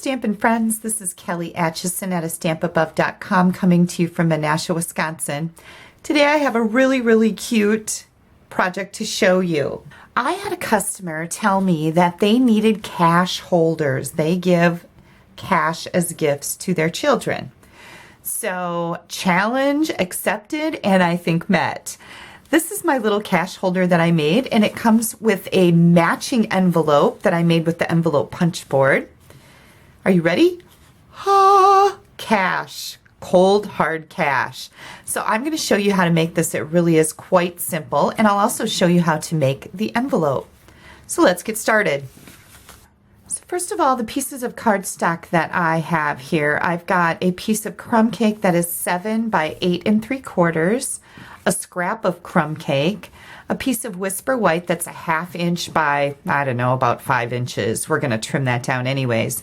Stampin' Friends. This is Kelly Acheson at stampabove.com coming to you from Menasha, Wisconsin. Today I have a really cute project to show you. I had a customer tell me that they needed cash holders. They give cash as gifts to their children. So challenge accepted and I think met. This is my little cash holder that I made, and it comes with a matching envelope that I made with the envelope punch board. Are you ready? Cash. Cold, hard cash. So I'm going to show you how to make this. It really is quite simple, and I'll also show you how to make the envelope. So let's get started. So first of all, the pieces of cardstock that I have here, I've got a piece of crumb cake that is 7 by 8 3/4, a scrap of crumb cake, a piece of Whisper White that's a 1/2 inch by, I don't know, about 5 inches. We're going to trim that down anyways.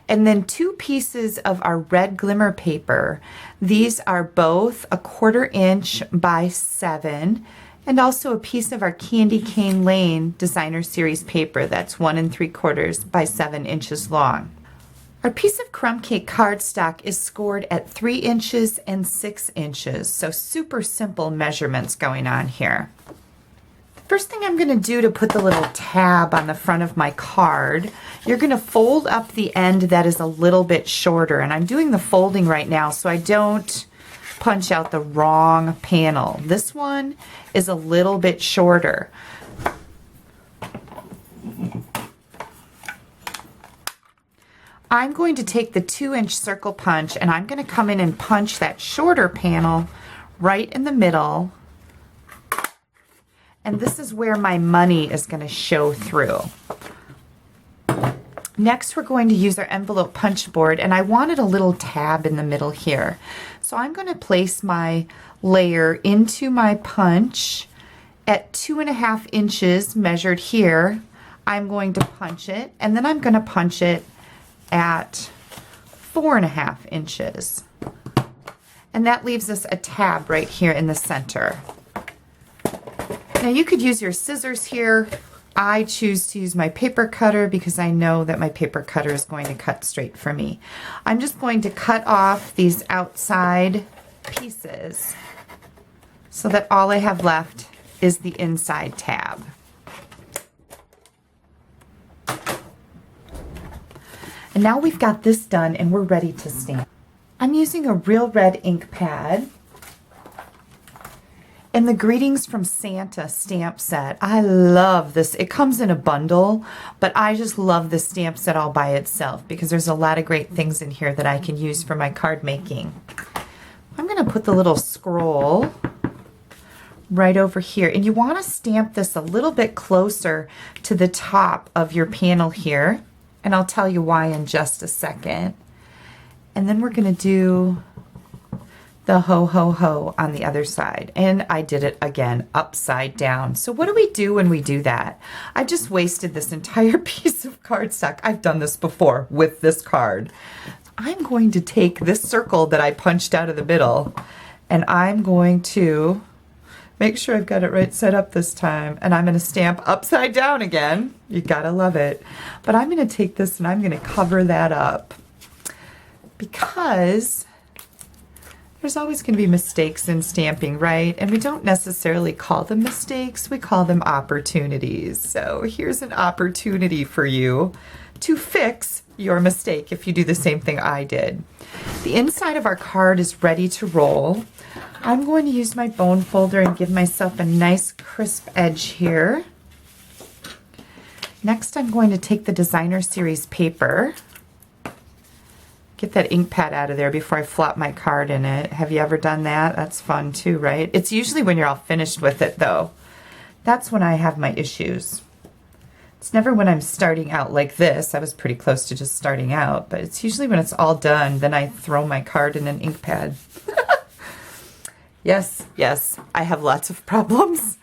And then 2 pieces of our red glimmer paper. These are both a 1/4 inch by 7, and also a piece of our Candy Cane Lane Designer Series paper that's 1 3/4 by 7 inches long. Our piece of crumb cake cardstock is scored at 3 inches and 6 inches, so super simple measurements going on here. The first thing I'm going to do to put the little tab on the front of my card, you're going to fold up the end that is a little bit shorter, and I'm doing the folding right now so I don't punch out the wrong panel. This one is a little bit shorter. I'm going to take the 2-inch circle punch and I'm going to come in and punch that shorter panel right in the middle. And this is where my money is going to show through. Next, we're going to use our envelope punch board, and I wanted a little tab in the middle here. So I'm going to place my layer into my punch at 2.5 inches measured here. I'm going to punch it, and then I'm going to punch it at 4.5 inches. And that leaves us a tab right here in the center. Now you could use your scissors here. I choose to use my paper cutter because I know that my paper cutter is going to cut straight for me. I'm just going to cut off these outside pieces so that all I have left is the inside tab. And now we've got this done and we're ready to stamp. I'm using a Real Red ink pad and the Greetings from Santa stamp set. I love this. It comes in a bundle, but I just love the stamp set all by itself because there's a lot of great things in here that I can use for my card making. I'm going to put the little scroll right over here, and you want to stamp this a little bit closer to the top of your panel here. And I'll tell you why in just a second. And then we're going to do the ho ho ho on the other side. And I did it again upside down. So what do we do when we do that? I just wasted this entire piece of cardstock. I've done this before with this card. I'm going to take this circle that I punched out of the middle, and I'm going to make sure I've got it right set up this time, and I'm going to stamp upside down again. You gotta love it. But I'm going to take this and I'm going to cover that up because there's always going to be mistakes in stamping, right? And we don't necessarily call them mistakes, we call them opportunities. So here's an opportunity for you to fix your mistake if you do the same thing I did. The inside of our card is ready to roll. I'm going to use my bone folder and give myself a nice crisp edge here. Next, I'm going to take the Designer Series paper. Get that ink pad out of there before I flop my card in it. Have you ever done that? That's fun too, right? It's usually when you're all finished with it though. That's when I have my issues. It's never when I'm starting out like this. I was pretty close to just starting out, but it's usually when it's all done, then I throw my card in an ink pad. Yes, I have lots of problems.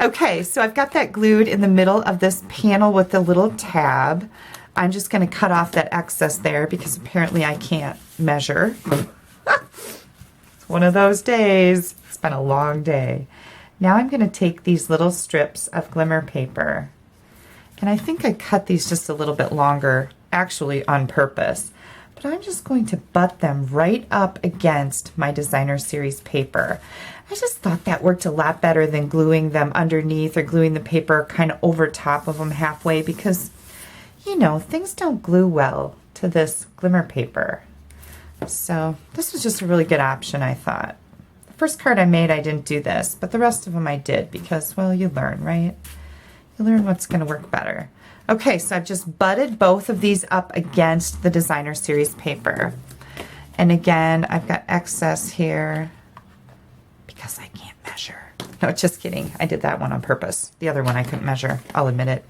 Okay, so I've got that glued in the middle of this panel with the little tab. I'm just going to cut off that excess there because apparently I can't measure. It's one of those days. It's been a long day. Now I'm going to take these little strips of glimmer paper, and I think I cut these just a little bit longer actually on purpose. But I'm just going to butt them right up against my designer series paper. I just thought that worked a lot better than gluing them underneath or gluing the paper kind of over top of them halfway, because, you know, things don't glue well to this glimmer paper. So this was just a really good option, I thought. The first card I made, I didn't do this, but the rest of them I did because, well, you learn, right? You learn what's going to work better. Okay, so I've just butted both of these up against the designer series paper. And again, I've got excess here because I can't measure. No, just kidding. I did that one on purpose. The other one I couldn't measure. I'll admit it.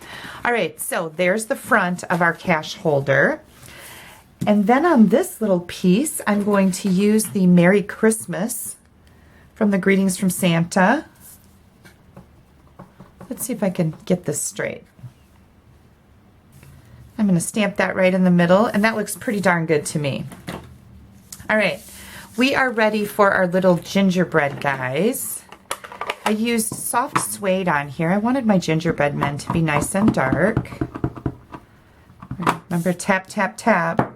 All right, so there's the front of our cash holder. And then on this little piece, I'm going to use the Merry Christmas from the Greetings from Santa. Let's see if I can get this straight. I'm going to stamp that right in the middle, and that looks pretty darn good to me. All right, we are ready for our little gingerbread guys. I used soft suede on here. I wanted my gingerbread men to be nice and dark. Remember, tap, tap, tap.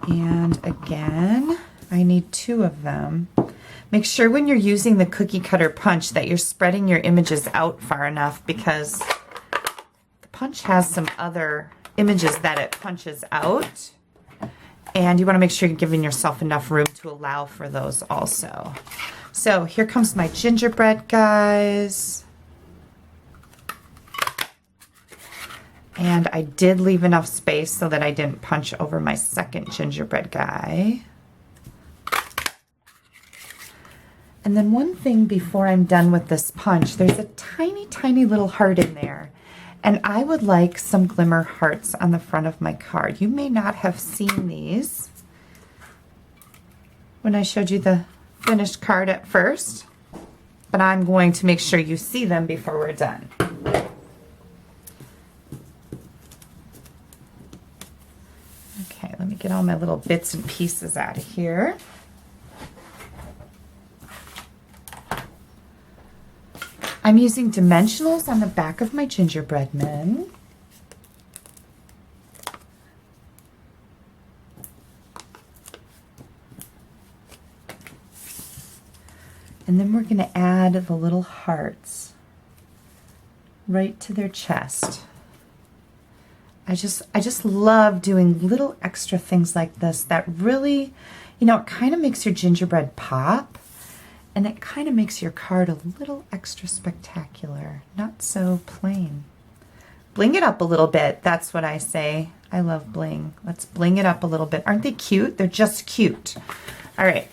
And again, I need 2 of them. Make sure when you're using the cookie cutter punch that you're spreading your images out far enough, because the punch has some other images that it punches out. And you want to make sure you're giving yourself enough room to allow for those also. So here comes my gingerbread guys. And I did leave enough space so that I didn't punch over my second gingerbread guy. And then one thing before I'm done with this punch, there's a tiny, tiny little heart in there. And I would like some glimmer hearts on the front of my card. You may not have seen these when I showed you the finished card at first, but I'm going to make sure you see them before we're done. Okay, let me get all my little bits and pieces out of here. I'm using dimensionals on the back of my gingerbread men. And then we're going to add the little hearts right to their chest. I just love doing little extra things like this that really, you know, it kind of makes your gingerbread pop. And it kind of makes your card a little extra spectacular, not so plain. Bling it up a little bit, that's what I say. I love bling. Let's bling it up a little bit. Aren't they cute? They're just cute. All right.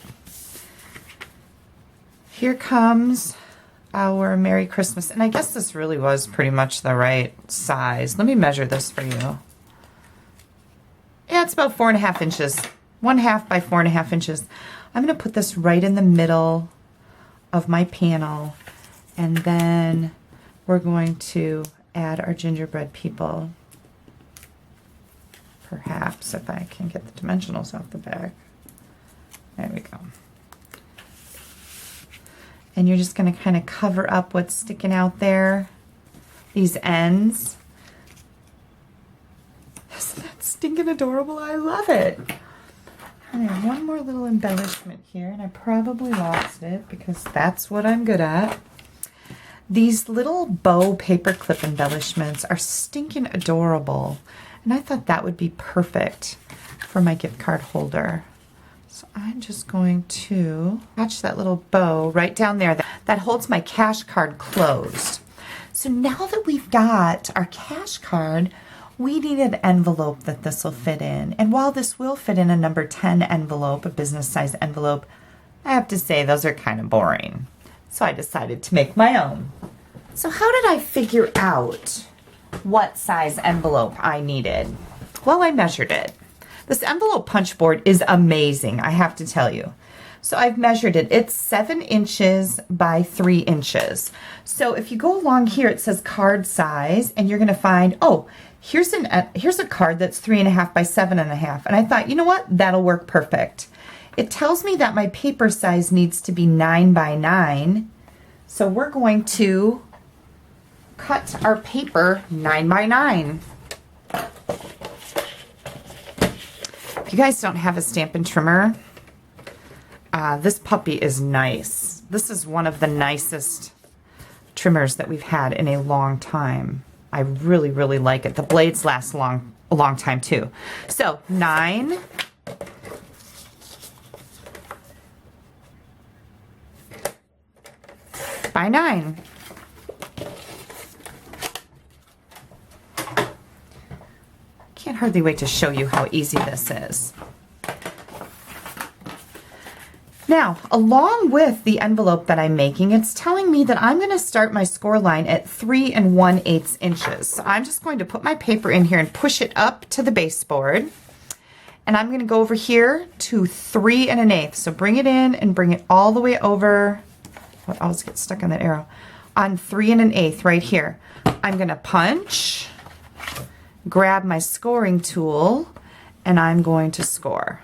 Here comes our Merry Christmas. And I guess this really was pretty much the right size. Let me measure this for you. Yeah, it's about 4.5 inches. 1/2 by 4.5 inches. I'm going to put this right in the middle of my panel, and then we're going to add our gingerbread people. Perhaps if I can get the dimensionals off the back. There we go. And you're just going to kind of cover up what's sticking out there, these ends. Isn't that stinking adorable? I love it. I have one more little embellishment here, and I probably lost it because that's what I'm good at. These little bow paperclip embellishments are stinking adorable, and I thought that would be perfect for my gift card holder. So I'm just going to attach that little bow right down there that holds my cash card closed. So now that we've got our cash card, we need an envelope that this will fit in. And while this will fit in a number 10 envelope, a business size envelope, I have to say those are kind of boring. So I decided to make my own. So how did I figure out what size envelope I needed? Well, I measured it. This envelope punch board is amazing, I have to tell you. So I've measured it. It's 7 inches by 3 inches. So if you go along here, it says card size, and you're going to find, oh, here's a card that's 3.5 by 7.5. And I thought, you know what? That'll work perfect. It tells me that my paper size needs to be 9 by 9. So we're going to cut our paper 9 by 9. If you guys don't have a Stampin' Trimmer, this puppy is nice. This is one of the nicest trimmers that we've had in a long time. I really, really like it. The blades last a long time too. So 9 by 9. Can't hardly wait to show you how easy this is. Now, along with the envelope that I'm making, it's telling me that I'm going to start my score line at 3 1/8 inches. So I'm just going to put my paper in here and push it up to the baseboard. And I'm going to go over here to 3 1/8. So bring it in and bring it all the way over. I always get stuck on that arrow. On 3 1/8 right here. I'm going to punch, grab my scoring tool, and I'm going to score.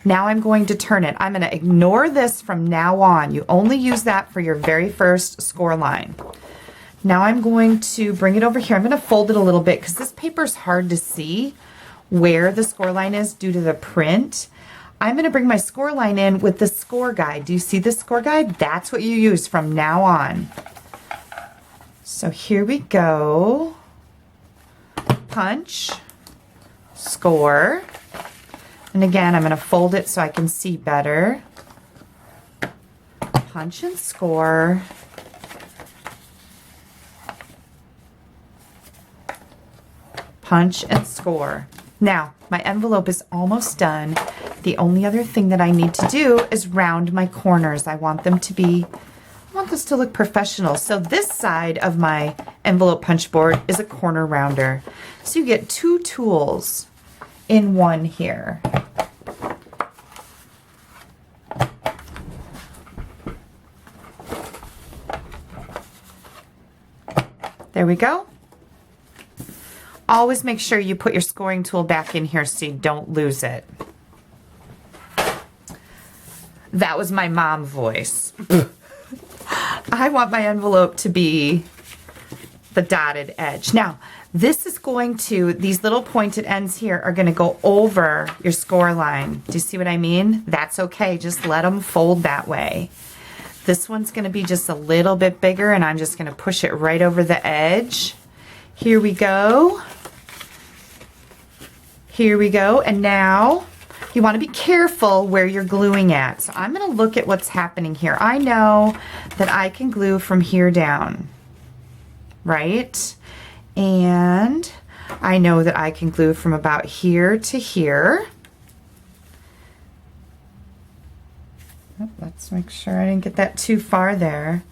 Now I'm going to turn it. I'm going to ignore this from now on. You only use that for your very first score line. Now I'm going to bring it over here. I'm going to fold it a little bit because this paper is hard to see where the score line is due to the print. I'm going to bring my score line in with the score guide. Do you see the score guide? That's what you use from now on. So here we go. Punch, score. And again, I'm going to fold it so I can see better. Punch and score. Punch and score. Now, my envelope is almost done. The only other thing that I need to do is round my corners. I want this to look professional. So this side of my envelope punch board is a corner rounder. So you get 2 tools in one here. There we go. Always make sure you put your scoring tool back in here so you don't lose it. That was my mom voice. I want my envelope to be the dotted edge. Now, this is going to, these little pointed ends here are going to go over your score line. Do you see what I mean? That's okay. Just let them fold that way. This one's going to be just a little bit bigger, and I'm just going to push it right over the edge. Here we go. Here we go. And now you want to be careful where you're gluing at. So I'm going to look at what's happening here. I know that I can glue from here down, right? And I know that I can glue from about here to here. Let's make sure I didn't get that too far there.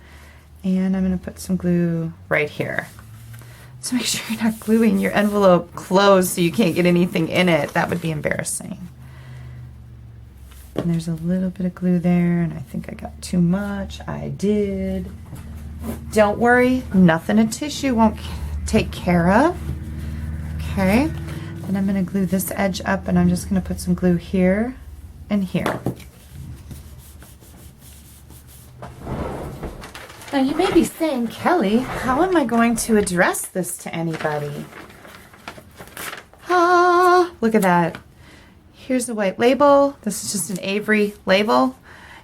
And I'm going to put some glue right here. So make sure you're not gluing your envelope closed so you can't get anything in it. That would be embarrassing. And there's a little bit of glue there, and I think I got too much. I did. Don't worry, nothing a tissue won't take care of. Okay, then I'm going to glue this edge up, and I'm just going to put some glue here and here. Now you may be saying, Kelly, how am I going to address this to anybody? Ah, look at that. Here's the white label. This is just an Avery label.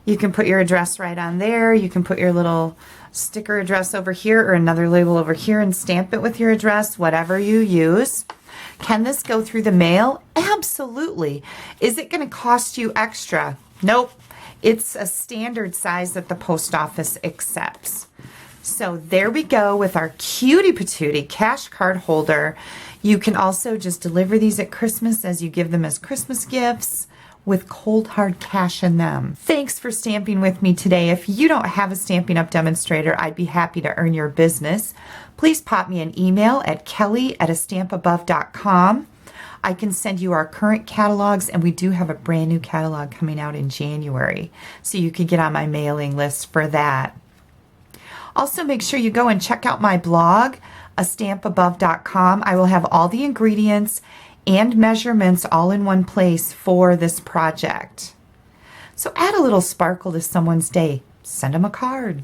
You can put your address right on there. You can put your little sticker address over here or another label over here and stamp it with your address, whatever you use. Can this go through the mail? Absolutely. Is it going to cost you extra? Nope. It's a standard size that the post office accepts. So there we go with our cutie patootie cash card holder. You can also just deliver these at Christmas as you give them as Christmas gifts with cold hard cash in them. Thanks for stamping with me today. If you don't have a Stampin' Up! Demonstrator, I'd be happy to earn your business. Please pop me an email at kelly@astampabove.com. I can send you our current catalogs, and we do have a brand new catalog coming out in January, so you can get on my mailing list for that. Also, make sure you go and check out my blog, astampabove.com. I will have all the ingredients and measurements all in one place for this project. So add a little sparkle to someone's day. Send them a card.